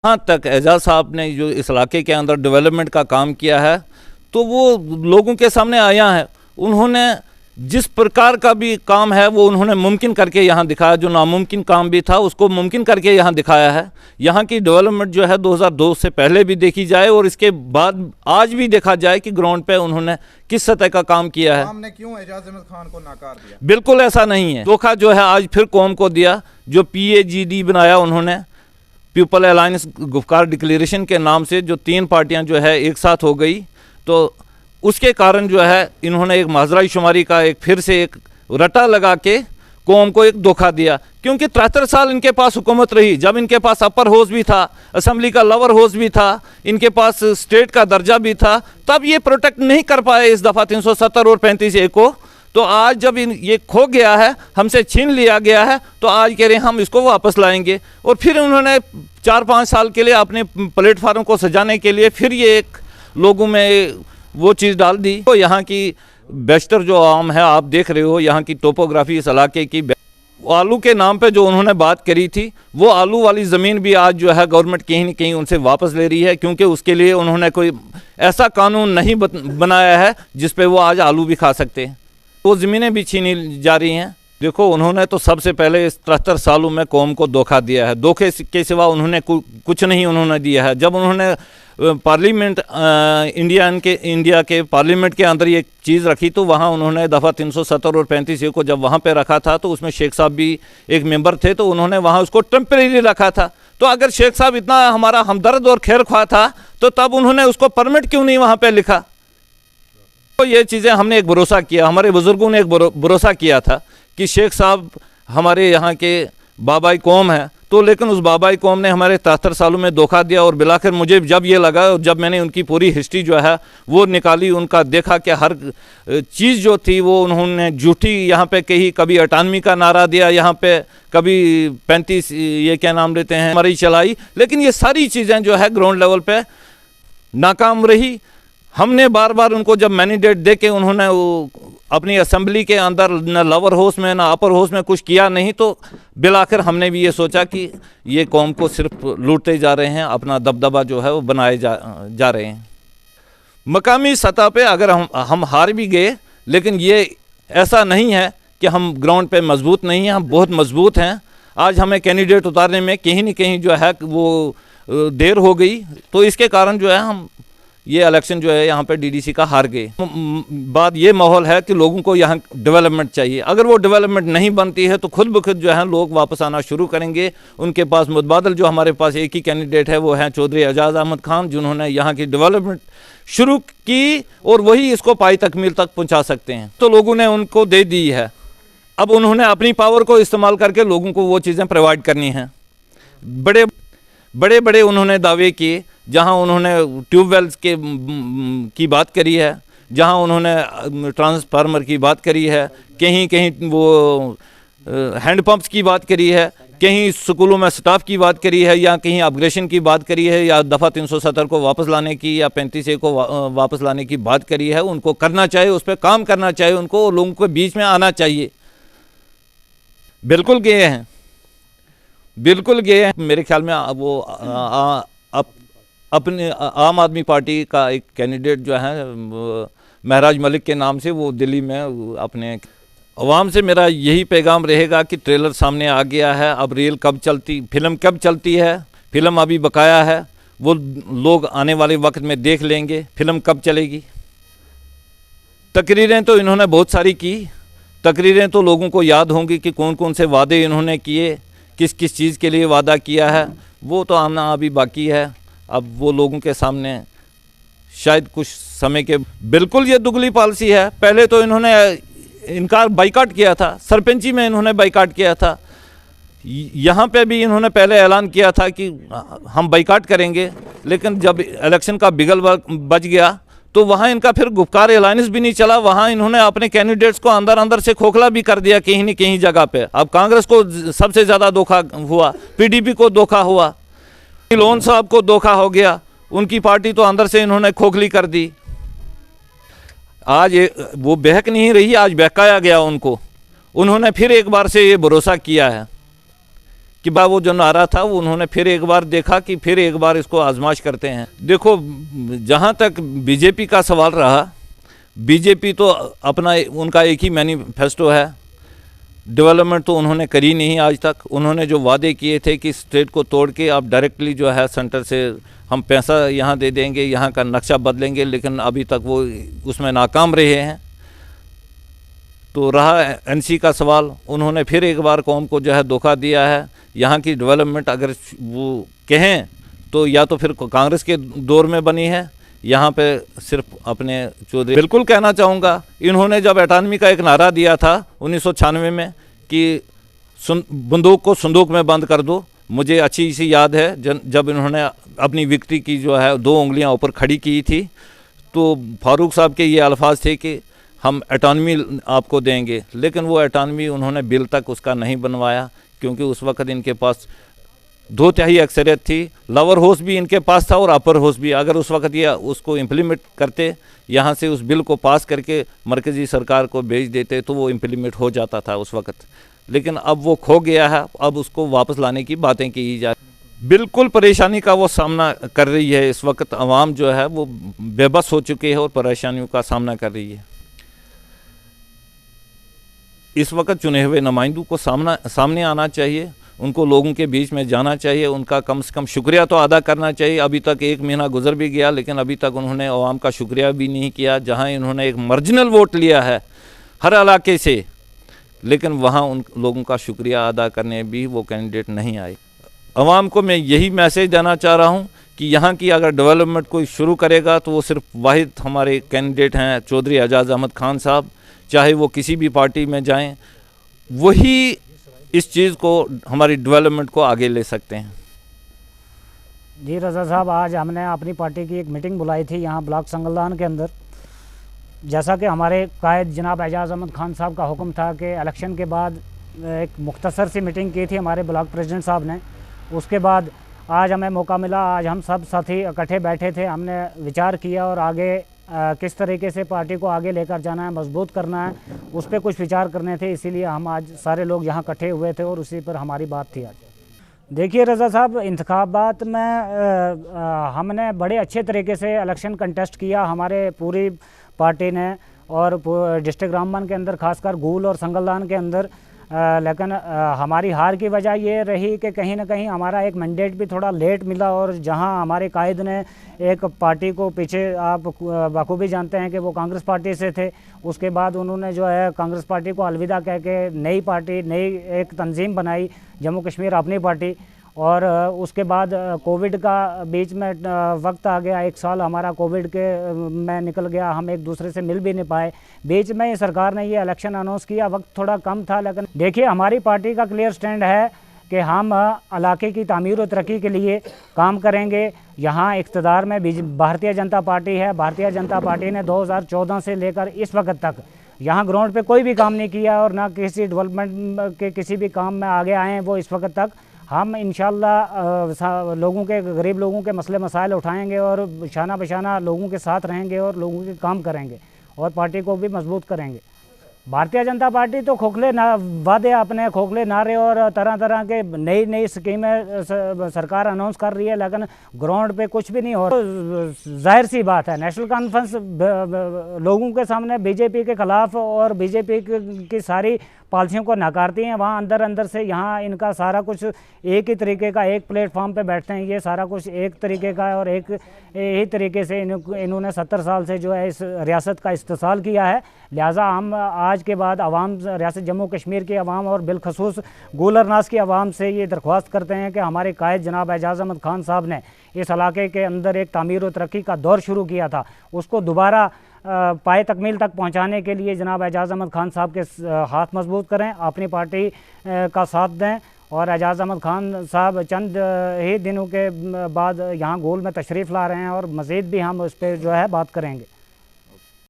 यहाँ तक एजाज साहब ने जो इस इलाके के अंदर डेवलपमेंट का काम किया है तो वो लोगों के सामने आया है। उन्होंने जिस प्रकार का भी काम है वो उन्होंने मुमकिन करके यहाँ दिखाया, जो नामुमकिन काम भी था उसको मुमकिन करके यहाँ दिखाया है। यहाँ की डेवलपमेंट जो है 2002 से पहले भी देखी जाए और इसके बाद आज भी देखा जाए कि ग्राउंड पे उन्होंने किस सतह का काम किया है। हमने क्यों एजाज अहमद खान को नाकार दिया? बिल्कुल ऐसा नहीं है। धोखा जो है आज फिर कौम को दिया। जो PAGD बनाया उन्होंने, पीपल अलायंस गुफ्कार डिक्लेरेशन के नाम से, जो 3 पार्टियां जो है एक साथ हो गई, तो उसके कारण जो है इन्होंने एक माजराई शुमारी का एक फिर से एक रटा लगा के कौम को एक धोखा दिया। क्योंकि 73 साल इनके पास हुकूमत रही, जब इनके पास अपर हाउस भी था, असेंबली का लोअर हाउस भी था, इनके पास स्टेट का दर्जा भी था, तब ये प्रोटेक्ट नहीं कर पाए इस दफ़ा 370 और 35A को। तो आज जब ये खो गया है, हमसे छीन लिया गया है, तो आज कह रहे हैं हम इसको वापस लाएंगे। और फिर उन्होंने 4-5 साल के लिए अपने प्लेटफार्म को सजाने के लिए फिर ये एक लोगों में वो चीज़ डाल दी। तो यहाँ की बेशतर जो आम है, आप देख रहे हो यहाँ की टोपोग्राफी इस इलाके की, आलू के नाम पे जो उन्होंने बात करी थी, वो आलू वाली ज़मीन भी आज जो है गवर्नमेंट कहीं न कहीं उनसे वापस ले रही है, क्योंकि उसके लिए उन्होंने कोई ऐसा कानून नहीं बनाया है जिस पे वो आज आलू भी खा सकते हैं। वो ज़मीनें भी छीनी जा रही हैं। देखो, उन्होंने तो सबसे पहले इस 73 सालों में कौम को धोखा दिया है। धोखे के सिवा उन्होंने कुछ नहीं उन्होंने दिया है। जब उन्होंने पार्लियामेंट इंडिया के पार्लियामेंट के अंदर ये चीज़ रखी, तो वहाँ उन्होंने दफ़ा 370 और 35A को जब वहाँ पे रखा था, तो उसमें शेख साहब भी एक मेंबर थे, तो उन्होंने वहाँ उसको टेम्परेरी रखा था। तो अगर शेख साहब इतना हमारा हमदर्द और खैर ख्वाह था, तो तब उन्होंने उसको परमिट क्यों नहीं वहाँ पर लिखा? तो ये चीज़ें हमने एक भरोसा किया, हमारे बुज़ुर्गों ने एक भरोसा किया था कि शेख साहब हमारे यहाँ के बाबाई कौम है। तो लेकिन उस बाबाई कौम ने हमारे 73 सालों में धोखा दिया। और बिलाखिर मुझे जब ये लगा, जब मैंने उनकी पूरी हिस्ट्री जो है वो निकाली, उनका देखा कि हर चीज़ जो थी वो उन्होंने झूठी यहाँ पे कही। कभी 98 का नारा दिया यहाँ पे, कभी 35 ये क्या नाम लेते हैं हमारी चलाई, लेकिन ये सारी चीज़ें जो है ग्राउंड लेवल पे नाकाम रही। हमने बार बार उनको जब मैंडेट दे के उन्होंने अपनी असेंबली के अंदर न लोअर हाउस में न अपर हाउस में कुछ किया नहीं, तो बिलाखिर हमने भी ये सोचा कि ये कौम को सिर्फ लूटते जा रहे हैं, अपना दबदबा जो है वो बनाए जा रहे हैं। मकामी सतह पे अगर हम हार भी गए, लेकिन ये ऐसा नहीं है कि हम ग्राउंड पे मजबूत नहीं हैं, हम बहुत मजबूत हैं। आज हमें कैंडिडेट उतारने में कहीं न कहीं जो है वो देर हो गई, तो इसके कारण जो है हम ये इलेक्शन जो है यहाँ पे DDC का हार गए। बात ये माहौल है कि लोगों को यहाँ डेवलपमेंट चाहिए। अगर वो डेवलपमेंट नहीं बनती है तो खुद ब खुद जो है लोग वापस आना शुरू करेंगे। उनके पास मुतबादल जो हमारे पास एक ही कैंडिडेट है वो है चौधरी एजाज अहमद खान, जिन्होंने यहाँ की डेवलपमेंट शुरू की और वही इसको पाई तकमील तक पहुँचा सकते हैं। तो लोगों ने उनको दे दी है, अब उन्होंने अपनी पावर को इस्तेमाल करके लोगों को वो चीज़ें प्रोवाइड करनी हैं। बड़े बड़े उन्होंने दावे किए, जहां उन्होंने ट्यूबवेल्स की बात करी है, जहां उन्होंने ट्रांसफार्मर की बात करी है, कहीं कहीं वो हैंडपम्प्स की बात करी है, कहीं स्कूलों में स्टाफ की बात करी है, या कहीं अपग्रेडेशन की बात करी है, या दफ़ा 370 को वापस लाने की या 35A को वापस लाने की बात करी है। उनको करना चाहिए, उस पर काम करना चाहिए उनको, और लोगों के बीच में आना चाहिए। बिल्कुल गए हैं, बिल्कुल गए हैं। मेरे ख्याल में वो अपने आम आदमी पार्टी का एक कैंडिडेट जो है महराज मलिक के नाम से, वो दिल्ली में अपने अवाम से मेरा यही पैगाम रहेगा कि ट्रेलर सामने आ गया है। अब रील कब चलती, फिल्म कब चलती है, फिल्म अभी बकाया है, वो लोग आने वाले वक्त में देख लेंगे फिल्म कब चलेगी। तकरीरें तो इन्होंने बहुत सारी की, तकरीरें तो लोगों को याद होंगी कि कौन कौन से वादे इन्होंने किए, किस किस चीज़ के लिए वादा किया है, वो तो आना अभी बाकी है। अब वो लोगों के सामने शायद कुछ समय के, बिल्कुल ये दुगली पॉलिसी है। पहले तो इन्होंने इनकार बाइकाट किया था, सरपंची में इन्होंने बाइकाट किया था, यहाँ पे भी इन्होंने पहले ऐलान किया था कि हम बाइकाट करेंगे, लेकिन जब इलेक्शन का बिगल बज गया तो वहाँ इनका फिर गुफ्कार अलायंस भी नहीं चला। वहाँ इन्होंने अपने कैंडिडेट्स को अंदर अंदर से खोखला भी कर दिया कहीं न कहीं जगह पे। अब कांग्रेस को सबसे ज़्यादा धोखा हुआ, PDP को धोखा हुआ, लोन साहब को धोखा हो गया, उनकी पार्टी तो अंदर से इन्होंने खोखली कर दी। आज वो बहक नहीं रही, आज बहकाया गया उनको। उन्होंने फिर एक बार से ये भरोसा किया है कि बा वो जो नारा था वो उन्होंने फिर एक बार देखा कि फिर एक बार इसको आजमाइश करते हैं। देखो, जहाँ तक बीजेपी का सवाल रहा, बीजेपी तो अपना उनका एक ही मैनिफेस्टो है, डेवलपमेंट तो उन्होंने करी नहीं आज तक। उन्होंने जो वादे किए थे कि स्टेट को तोड़ के आप डायरेक्टली जो है सेंटर से हम पैसा यहाँ दे देंगे, यहाँ का नक्शा बदलेंगे, लेकिन अभी तक वो उसमें नाकाम रहे हैं। तो रहा एनसी का सवाल, उन्होंने फिर एक बार कौम को जो है धोखा दिया है। यहाँ की डेवलपमेंट अगर वो कहें तो या तो फिर कांग्रेस के दौर में बनी है, यहाँ पे सिर्फ अपने चौधरी। बिल्कुल कहना चाहूँगा, इन्होंने जब अटानमी का एक नारा दिया था 1996 में कि बंदूक को संदूक में बंद कर दो, मुझे अच्छी सी याद है जब इन्होंने अपनी विक्ट्री की जो है 2 उंगलियां ऊपर खड़ी की थी, तो फारूक साहब के ये अल्फाज थे कि हम अटानमी आपको देंगे, लेकिन वो अटानमी उन्होंने बिल तक उसका नहीं बनवाया, क्योंकि उस वक्त इनके पास 2/3 अक्सरियत थी। लोअर हाउस भी इनके पास था और अपर हाउस भी। अगर उस वक्त ये उसको इम्प्लीमेंट करते, यहाँ से उस बिल को पास करके मरकज़ी सरकार को भेज देते, तो वो इम्प्लीमेंट हो जाता था उस वक्त। लेकिन अब वो खो गया है, अब उसको वापस लाने की बातें की जा। बिल्कुल परेशानी का वो सामना कर रही है इस वक्त। आवाम जो है वो बेबस हो चुके हैं और परेशानियों का सामना कर रही है। इस वक्त चुने हुए नुमाइंदों को सामने आना चाहिए, उनको लोगों के बीच में जाना चाहिए, उनका कम से कम शुक्रिया तो अदा करना चाहिए। अभी तक 1 महीना गुजर भी गया, लेकिन अभी तक उन्होंने आवाम का शुक्रिया भी नहीं किया। जहां इन्होंने एक मार्जिनल वोट लिया है हर इलाके से, लेकिन वहां उन लोगों का शुक्रिया अदा करने भी वो कैंडिडेट नहीं आए। आवाम को मैं यही मैसेज देना चाह रहा हूं कि यहाँ की अगर डेवलपमेंट कोई शुरू करेगा तो वो सिर्फ वाहिद हमारे कैंडिडेट हैं चौधरी एजाज अहमद खान साहब। चाहे वो किसी भी पार्टी में जाएं, वही इस चीज़ को, हमारी डेवलपमेंट को आगे ले सकते हैं। जी रज़ा साहब, आज हमने अपनी पार्टी की एक मीटिंग बुलाई थी यहाँ ब्लॉक संगलदान के अंदर। जैसा कि हमारे कायद जनाब एजाज अहमद खान साहब का हुक्म था कि इलेक्शन के बाद एक मुख्तसर सी मीटिंग की थी हमारे ब्लॉक प्रेसिडेंट साहब ने। उसके बाद आज हमें मौका मिला, आज हम सब साथी इकट्ठे बैठे थे, हमने विचार किया और आगे किस तरीके से पार्टी को आगे लेकर जाना है, मजबूत करना है, उस पर कुछ विचार करने थे। इसीलिए हम आज सारे लोग यहाँ इकट्ठे हुए थे और उसी पर हमारी बात थी आज। देखिए रज़ा साहब, इंतखाबात में हमने बड़े अच्छे तरीके से इलेक्शन कंटेस्ट किया, हमारे पूरी पार्टी ने, और डिस्ट्रिक्ट रामबन के अंदर खासकर गूल और संगलदान के अंदर। लेकिन हमारी हार की वजह ये रही कि कहीं ना कहीं हमारा एक मैंडेट भी थोड़ा लेट मिला, और जहां हमारे कायद ने एक पार्टी को, पीछे आप बखूबी जानते हैं कि वो कांग्रेस पार्टी से थे, उसके बाद उन्होंने जो है कांग्रेस पार्टी को अलविदा कह के नई पार्टी, नई एक तंजीम बनाई, जम्मू कश्मीर अपनी पार्टी। और उसके बाद कोविड का बीच में वक्त आ गया, 1 साल हमारा कोविड के में निकल गया, हम एक दूसरे से मिल भी नहीं पाए। बीच में ही सरकार ने ये इलेक्शन अनाउंस किया, वक्त थोड़ा कम था। लेकिन देखिए, हमारी पार्टी का क्लियर स्टैंड है कि हम इलाके की तामीर और तरक्की के लिए काम करेंगे। यहाँ इक़्तिदार में भारतीय जनता पार्टी है। भारतीय जनता पार्टी ने 2014 से लेकर इस वक्त तक यहाँ ग्राउंड पे कोई भी काम नहीं किया, और ना किसी डेवलपमेंट के किसी भी काम में आगे आए हैं वो इस वक्त तक। हम इंशाल्लाह लोगों के, गरीब लोगों के मसले मसाइल उठाएंगे और शाना बशाना लोगों के साथ रहेंगे और लोगों के काम करेंगे और पार्टी को भी मजबूत करेंगे। भारतीय जनता पार्टी तो खोखले वादे, अपने खोखले नारे और तरह तरह के नई नई स्कीमें सरकार अनाउंस कर रही है, लेकिन ग्राउंड पे कुछ भी नहीं हो रहा। तो जाहिर सी बात है, नेशनल कॉन्फ्रेंस लोगों के सामने बीजेपी के खिलाफ और बीजेपी की सारी पॉलिसियों को नकारती हैं। वहाँ अंदर अंदर से यहाँ इनका सारा कुछ एक ही तरीके का, एक प्लेटफॉर्म पे बैठते हैं, ये सारा कुछ एक तरीके का है, और एक ही तरीके से इन्होंने 70 साल से जो है इस रियासत का इस्तेसाल किया है। लिहाजा हम आज के बाद आवाम, रियासत जम्मू कश्मीर की आवाम और बिलखसूस गूलरनास की आवाम से ये दरख्वास्त करते हैं कि हमारे कायद जनाब एजाज अहमद खान साहब ने इस इलाके के अंदर एक तामीर और तरक्की का दौर शुरू किया था, उसको दोबारा पाए तकमील तक पहुंचाने के लिए जनाब एजाज अहमद खान साहब के हाथ मजबूत करें, अपनी पार्टी का साथ दें। और एजाज अहमद खान साहब चंद ही दिनों के बाद यहाँ गोल में तशरीफ़ ला रहे हैं, और मज़ीद भी हम उस पर जो है बात करेंगे।